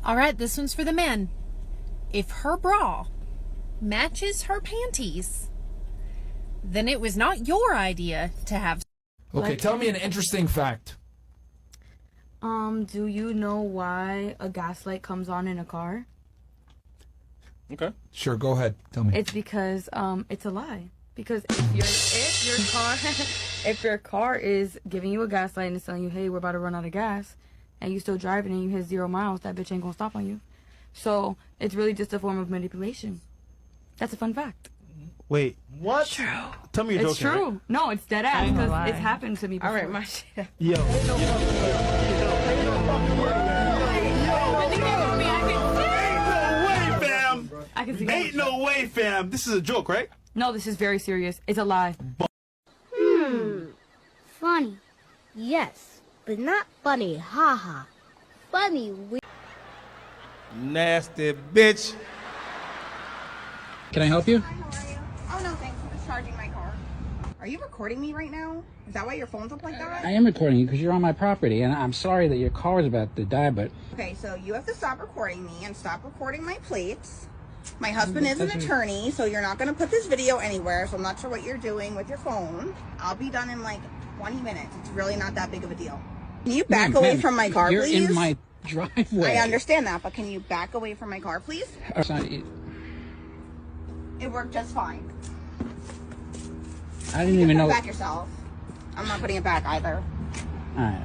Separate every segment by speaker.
Speaker 1: All right, this one's for the men. If her bra matches her panties, then it was not your idea to have.
Speaker 2: Okay, tell me an interesting fact.
Speaker 3: Do you know why a gas light comes on in a car?
Speaker 4: Okay.
Speaker 2: Sure, go ahead. Tell me.
Speaker 3: It's because it's a lie. Because if your car is giving you a gas light and it's telling you, hey, we're about to run out of gas, and you still driving and you hit 0 miles, that bitch ain't gonna stop on you. So it's really just a form of manipulation. That's a fun fact.
Speaker 4: Wait, what?
Speaker 1: True.
Speaker 4: Tell me you're
Speaker 3: It's
Speaker 4: joking.
Speaker 3: true.
Speaker 4: Right?
Speaker 3: No, it's dead ass because it's happened to me before.
Speaker 1: All right, my shit.
Speaker 4: Yo.
Speaker 3: I can see
Speaker 4: Ain't no way, fam. This is a joke, right?
Speaker 3: No, this is very serious. It's a lie.
Speaker 5: Funny. Yes, but not funny. Haha. Funny.
Speaker 4: Nasty bitch.
Speaker 6: Can I help you?
Speaker 7: Oh no, thanks. I'm just charging my car. Are you recording me right now? Is that why your phone's up like that?
Speaker 6: I am recording you because you're on my property, and I'm sorry that your car is about to die, but...
Speaker 7: Okay, so you have to stop recording me and stop recording my plates. My husband is an attorney, so you're not going to put this video anywhere, so I'm not sure what you're doing with your phone. I'll be done in like 20 minutes. It's really not that big of a deal. Can you back away from my car, please?
Speaker 6: You're in my driveway.
Speaker 7: I understand that, but can you back away from my car, please?
Speaker 6: I
Speaker 7: It worked just fine.
Speaker 6: didn't
Speaker 7: You
Speaker 6: even
Speaker 7: can
Speaker 6: know...
Speaker 7: put it back yourself. I'm not putting it back either.
Speaker 6: Alright.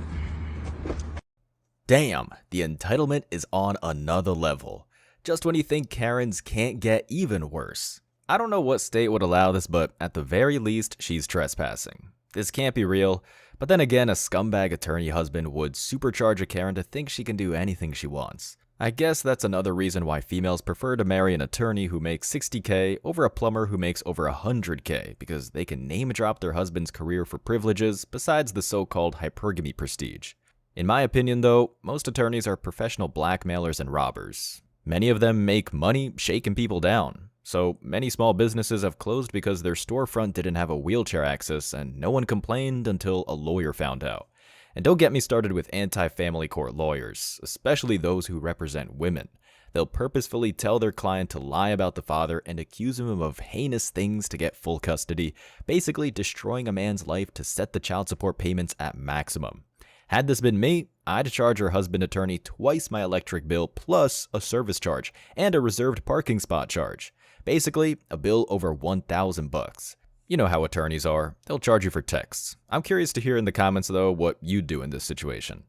Speaker 8: Damn, the entitlement is on another level. Just when you think Karens can't get even worse. I don't know what state would allow this, but at the very least, she's trespassing. This can't be real, but then again, a scumbag attorney husband would supercharge a Karen to think she can do anything she wants. I guess that's another reason why females prefer to marry an attorney who makes $60K over a plumber who makes over $100K, because they can name drop their husband's career for privileges besides the so-called hypergamy prestige. In my opinion though, most attorneys are professional blackmailers and robbers. Many of them make money shaking people down. So many small businesses have closed because their storefront didn't have a wheelchair access and no one complained until a lawyer found out. And don't get me started with anti-family court lawyers, especially those who represent women. They'll purposefully tell their client to lie about the father and accuse him of heinous things to get full custody, basically destroying a man's life to set the child support payments at maximum. Had this been me, I'd charge her husband attorney twice my electric bill plus a service charge and a reserved parking spot charge. Basically, a bill over $1,000. You know how attorneys are, they'll charge you for texts. I'm curious to hear in the comments though what you'd do in this situation.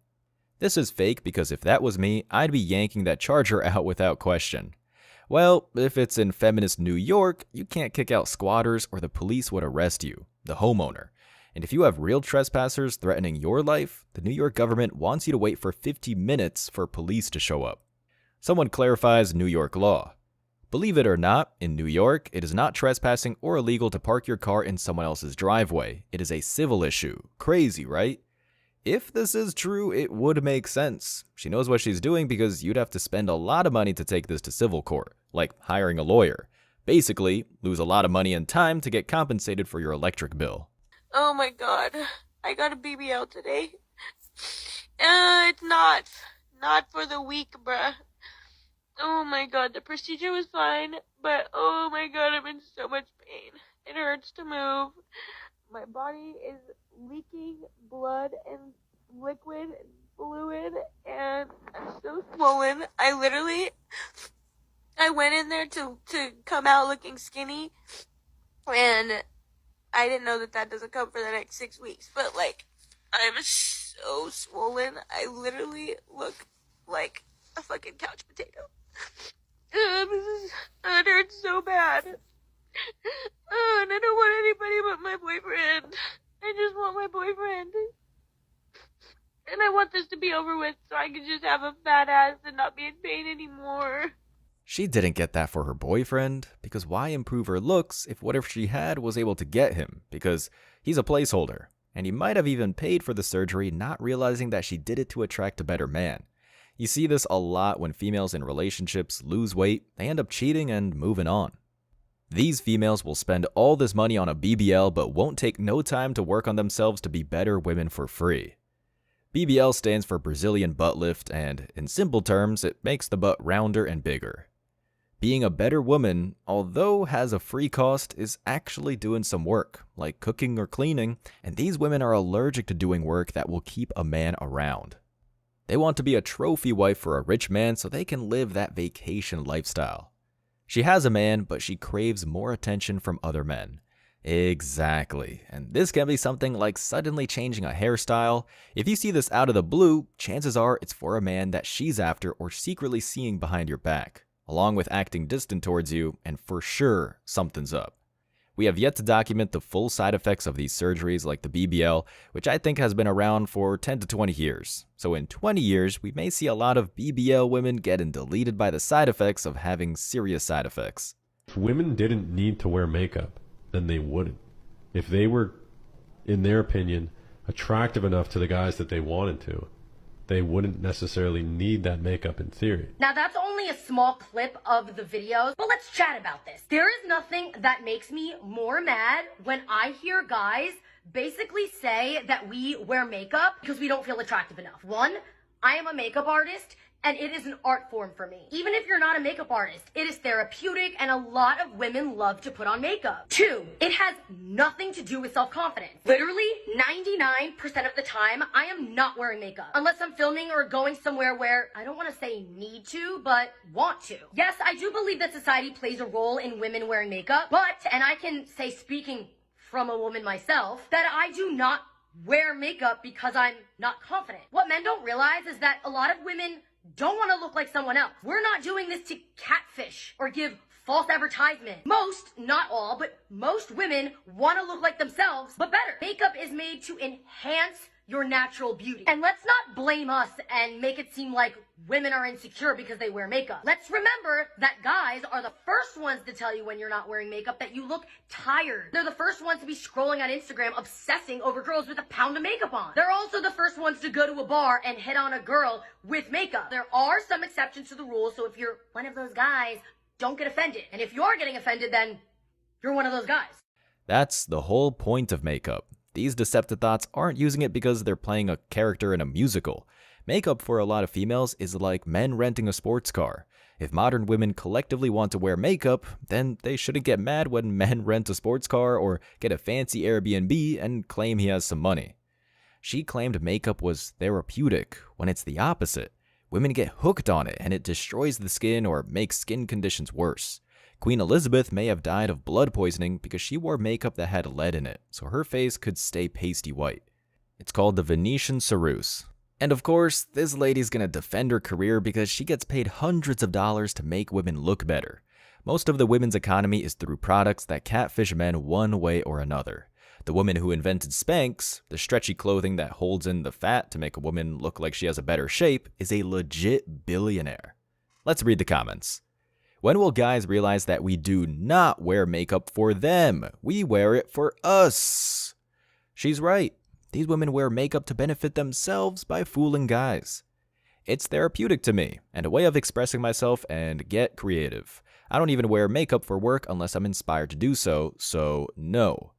Speaker 8: This is fake because if that was me, I'd be yanking that charger out without question. Well, if it's in feminist New York, you can't kick out squatters or the police would arrest you, the homeowner. And if you have real trespassers threatening your life, the New York government wants you to wait for 50 minutes for police to show up. Someone clarifies New York law. Believe it or not, in New York, it is not trespassing or illegal to park your car in someone else's driveway. It is a civil issue. Crazy, right? If this is true, it would make sense. She knows what she's doing because you'd have to spend a lot of money to take this to civil court, like hiring a lawyer. Basically, lose a lot of money and time to get compensated for your electric bill.
Speaker 9: Oh my god, I got a BBL today. It's not for the weak, bruh. Oh my god, the procedure was fine, but oh my god, I'm in so much pain. It hurts to move. My body is leaking blood and liquid and fluid, and I'm so swollen. I went in there to come out looking skinny, and I didn't know that doesn't come for the next 6 weeks, but like, I'm so swollen. I literally look like a fucking couch potato. It hurts so bad. And I don't want anybody but my boyfriend. I just want my boyfriend. And I want this to be over with so I can just have a fat ass and not be in pain anymore.
Speaker 8: She didn't get that for her boyfriend, because why improve her looks if whatever she had was able to get him, because he's a placeholder, and he might have even paid for the surgery not realizing that she did it to attract a better man. You see this a lot when females in relationships lose weight, they end up cheating and moving on. These females will spend all this money on a BBL but won't take no time to work on themselves to be better women for free. BBL stands for Brazilian butt lift, and in simple terms, it makes the butt rounder and bigger. Being a better woman, although has a free cost, is actually doing some work, like cooking or cleaning, and these women are allergic to doing work that will keep a man around. They want to be a trophy wife for a rich man so they can live that vacation lifestyle. She has a man, but she craves more attention from other men. Exactly, and this can be something like suddenly changing a hairstyle. If you see this out of the blue, chances are it's for a man that she's after or secretly seeing behind your back, along with acting distant towards you, and for sure, something's up. We have yet to document the full side effects of these surgeries like the BBL, which I think has been around for 10 to 20 years. So in 20 years, we may see a lot of BBL women getting deleted by the side effects of having serious side effects.
Speaker 10: If women didn't need to wear makeup, then they wouldn't. If they were, in their opinion, attractive enough to the guys that they wanted to, they wouldn't necessarily need that makeup in theory.
Speaker 11: Now that's only a small clip of the videos, but let's chat about this. There is nothing that makes me more mad when I hear guys basically say that we wear makeup because we don't feel attractive enough. One, I am a makeup artist, and it is an art form for me. Even if you're not a makeup artist, it is therapeutic, and a lot of women love to put on makeup. Two, it has nothing to do with self-confidence. Literally, 99% of the time, I am not wearing makeup. Unless I'm filming or going somewhere where, I don't want to say need to, but want to. Yes, I do believe that society plays a role in women wearing makeup, but, and I can say speaking from a woman myself, that I do not wear makeup because I'm not confident. What men don't realize is that a lot of women don't want to look like someone else. We're not doing this to catfish or give false advertisement. Most, not all, but most women want to look like themselves, but better. Makeup is made to enhance your natural beauty. And let's not blame us and make it seem like women are insecure because they wear makeup. Let's remember that guys are the first ones to tell you when you're not wearing makeup that you look tired. They're the first ones to be scrolling on Instagram obsessing over girls with a pound of makeup on. They're also the first ones to go to a bar and hit on a girl with makeup. There are some exceptions to the rule, so if you're one of those guys, don't get offended. And if you're getting offended, then you're one of those guys.
Speaker 8: That's the whole point of makeup. These Decepticons aren't using it because they're playing a character in a musical. Makeup for a lot of females is like men renting a sports car. If modern women collectively want to wear makeup, then they shouldn't get mad when men rent a sports car or get a fancy Airbnb and claim he has some money. She claimed makeup was therapeutic, when it's the opposite. Women get hooked on it and it destroys the skin or makes skin conditions worse. Queen Elizabeth may have died of blood poisoning because she wore makeup that had lead in it, so her face could stay pasty white. It's called the Venetian Cerise. And of course, this lady's gonna defend her career because she gets paid hundreds of dollars to make women look better. Most of the women's economy is through products that catfish men one way or another. The woman who invented Spanx, the stretchy clothing that holds in the fat to make a woman look like she has a better shape, is a legit billionaire. Let's read the comments. When will guys realize that we do not wear makeup for them? We wear it for us. She's right. These women wear makeup to benefit themselves by fooling guys. It's therapeutic to me, and a way of expressing myself and get creative. I don't even wear makeup for work unless I'm inspired to do so, so no.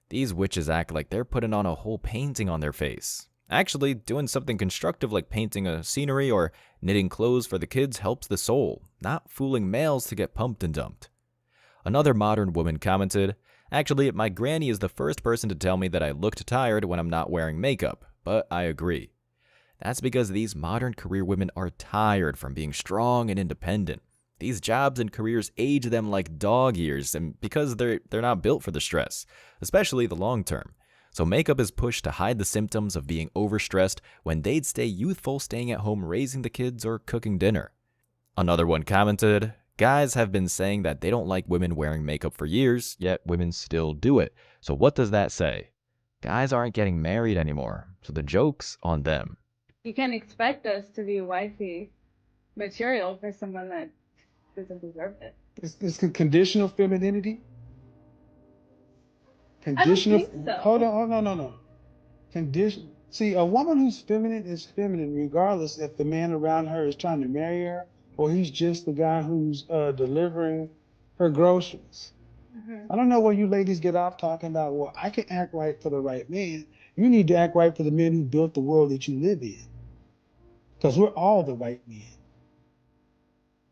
Speaker 8: These witches act like they're putting on a whole painting on their face. Actually, doing something constructive like painting a scenery or knitting clothes for the kids helps the soul, not fooling males to get pumped and dumped. Another modern woman commented, "Actually, my granny is the first person to tell me that I looked tired when I'm not wearing makeup, but I agree." That's because these modern career women are tired from being strong and independent. These jobs and careers age them like dog years, and because they're not built for the stress, especially the long term. So makeup is pushed to hide the symptoms of being overstressed when they'd stay youthful staying at home raising the kids or cooking dinner. Another one commented, "Guys have been saying that they don't like women wearing makeup for years, yet women still do it. So what does that say? Guys aren't getting married anymore, so the joke's on them."
Speaker 12: You can't expect us to be wifey material for someone that doesn't deserve it.
Speaker 13: It's conditional femininity. Conditional.
Speaker 12: I don't think so.
Speaker 13: Hold on, no. Condition. See, a woman who's feminine is feminine, regardless if the man around her is trying to marry her or he's just the guy who's delivering her groceries. I don't know where you ladies get off talking about, well, I can act right for the right man. You need to act right for the men who built the world that you live in. Because we're all the right men.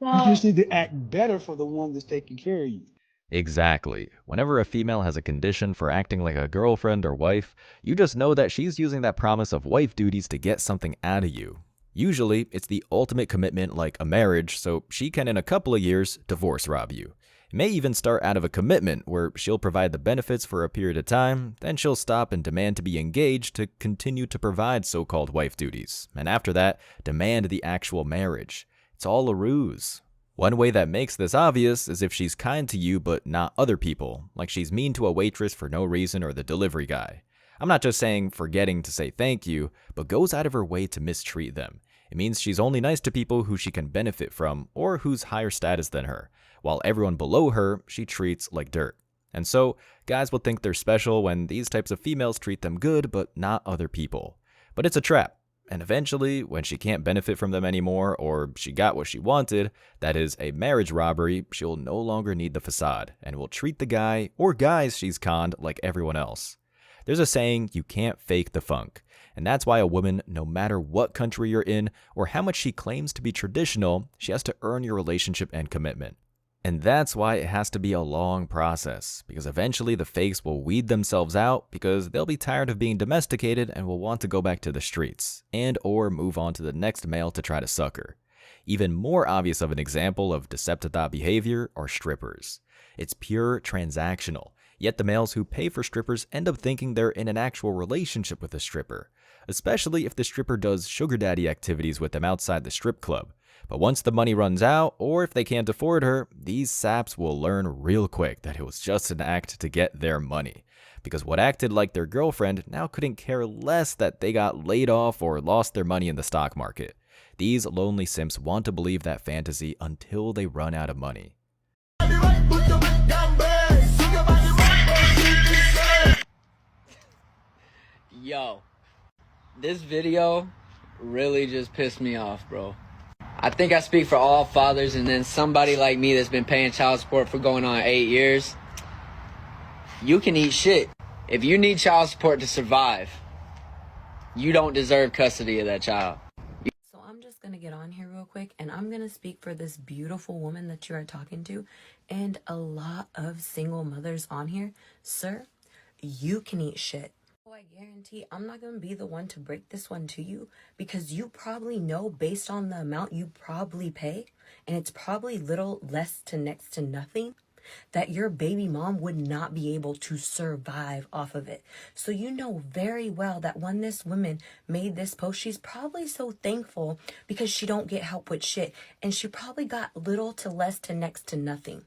Speaker 13: You just need to act better for the one that's taking care of you.
Speaker 8: Exactly. Whenever a female has a condition for acting like a girlfriend or wife, you just know that she's using that promise of wife duties to get something out of you. Usually, it's the ultimate commitment like a marriage, so she can in a couple of years divorce rob you. It may even start out of a commitment where she'll provide the benefits for a period of time, then she'll stop and demand to be engaged to continue to provide so-called wife duties, and after that, demand the actual marriage. It's all a ruse. One way that makes this obvious is if she's kind to you but not other people, like she's mean to a waitress for no reason or the delivery guy. I'm not just saying forgetting to say thank you, but goes out of her way to mistreat them. It means she's only nice to people who she can benefit from or who's higher status than her, while everyone below her she treats like dirt. And so, guys will think they're special when these types of females treat them good but not other people. But it's a trap. And eventually, when she can't benefit from them anymore, or she got what she wanted, that is a marriage robbery, she'll no longer need the facade, and will treat the guy, or guys she's conned, like everyone else. There's a saying, you can't fake the funk, and that's why a woman, no matter what country you're in, or how much she claims to be traditional, she has to earn your relationship and commitment. And that's why it has to be a long process, because eventually the fakes will weed themselves out because they'll be tired of being domesticated and will want to go back to the streets, and or move on to the next male to try to sucker. Even more obvious of an example of deceptive behavior are strippers. It's pure transactional, yet the males who pay for strippers end up thinking they're in an actual relationship with the stripper, especially if the stripper does sugar daddy activities with them outside the strip club. But once the money runs out, or if they can't afford her, these saps will learn real quick that it was just an act to get their money. Because what acted like their girlfriend now couldn't care less that they got laid off or lost their money in the stock market. These lonely simps want to believe that fantasy until they run out of money.
Speaker 14: Yo, this video really just pissed me off, bro. I think I speak for all fathers, and then somebody like me that's been paying child support for going on 8 years, you can eat shit. If you need child support to survive, you don't deserve custody of that child.
Speaker 15: So I'm just going to get on here real quick, and I'm going to speak for this beautiful woman that you are talking to, and a lot of single mothers on here. Sir, you can eat shit. I guarantee I'm not going to be the one to break this one to you, because you probably know based on the amount you probably pay, and it's probably little less to next to nothing, that your baby mom would not be able to survive off of it. So you know very well that when this woman made this post, she's probably so thankful because she don't get help with shit, and she probably got little to less to next to nothing.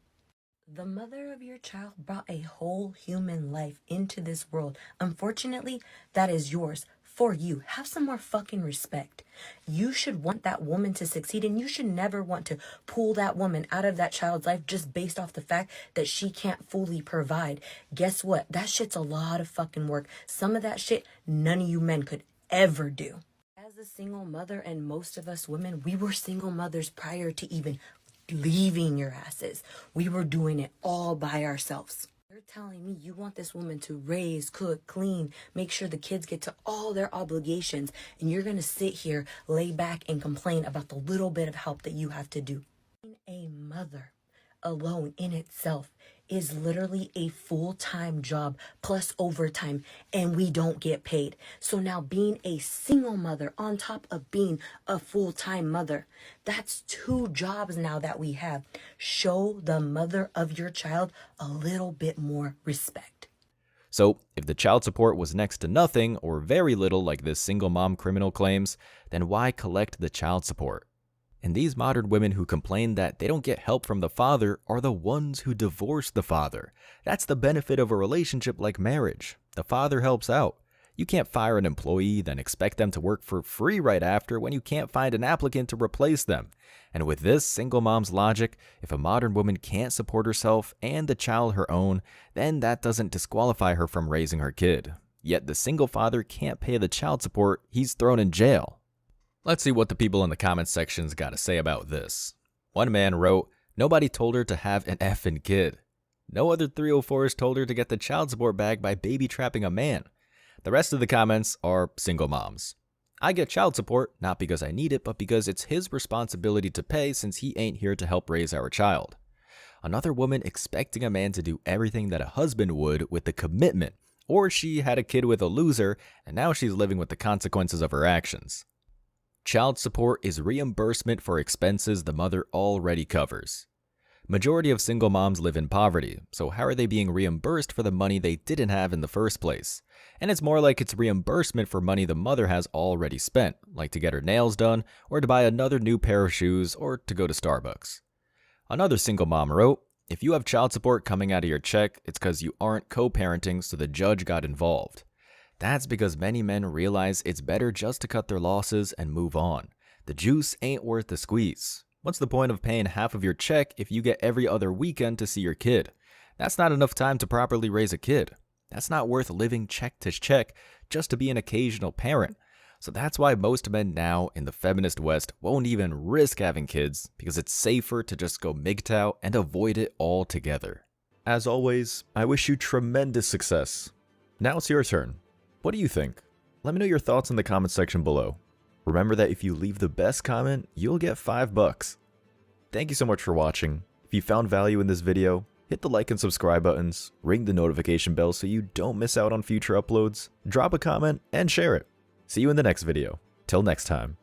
Speaker 15: The mother of your child brought a whole human life into this world. Unfortunately, that is yours for you. Have some more fucking respect. You should want that woman to succeed, and you should never want to pull that woman out of that child's life just based off the fact that she can't fully provide. Guess what? That shit's a lot of fucking work. Some of that shit none of you men could ever do. As a single mother, and most of us women, we were single mothers prior to even leaving your asses. We were doing it all by ourselves. You're telling me you want this woman to raise, cook, clean, make sure the kids get to all their obligations, and you're gonna sit here, lay back, and complain about the little bit of help that you have to do. Being a mother alone in itself is literally a full-time job plus overtime, and we don't get paid. So now being a single mother on top of being a full-time mother, that's 2 jobs now that we have. Show the mother of your child a little bit more respect.
Speaker 8: So, if the child support was next to nothing or very little like this single mom criminal claims, then why collect the child support? And these modern women who complain that they don't get help from the father are the ones who divorce the father. That's the benefit of a relationship like marriage. The father helps out. You can't fire an employee, then expect them to work for free right after when you can't find an applicant to replace them. And with this single mom's logic, if a modern woman can't support herself and the child her own, then that doesn't disqualify her from raising her kid. Yet the single father can't pay the child support, he's thrown in jail. Let's see what the people in the comments sections got to say about this. One man wrote, "Nobody told her to have an effing kid. No other 304s told her to get the child support back by baby trapping a man. The rest of the comments are single moms. I get child support, not because I need it, but because it's his responsibility to pay since he ain't here to help raise our child. Another woman expecting a man to do everything that a husband would with the commitment, or she had a kid with a loser and now she's living with the consequences of her actions. Child support is reimbursement for expenses the mother already covers. Majority of single moms live in poverty, so how are they being reimbursed for the money they didn't have in the first place? And it's more like it's reimbursement for money the mother has already spent, like to get her nails done, or to buy another new pair of shoes, or to go to Starbucks. Another single mom wrote, if you have child support coming out of your check, it's because you aren't co-parenting, so the judge got involved. That's because many men realize it's better just to cut their losses and move on. The juice ain't worth the squeeze. What's the point of paying half of your check if you get every other weekend to see your kid? That's not enough time to properly raise a kid. That's not worth living check to check just to be an occasional parent. So that's why most men now in the feminist West won't even risk having kids, because it's safer to just go MGTOW and avoid it altogether. As always, I wish you tremendous success. Now it's your turn. What do you think? Let me know your thoughts in the comment section below. Remember that if you leave the best comment, you'll get $5. Thank you so much for watching. If you found value in this video, hit the like and subscribe buttons, ring the notification bell so you don't miss out on future uploads, drop a comment, and share it. See you in the next video. Till next time.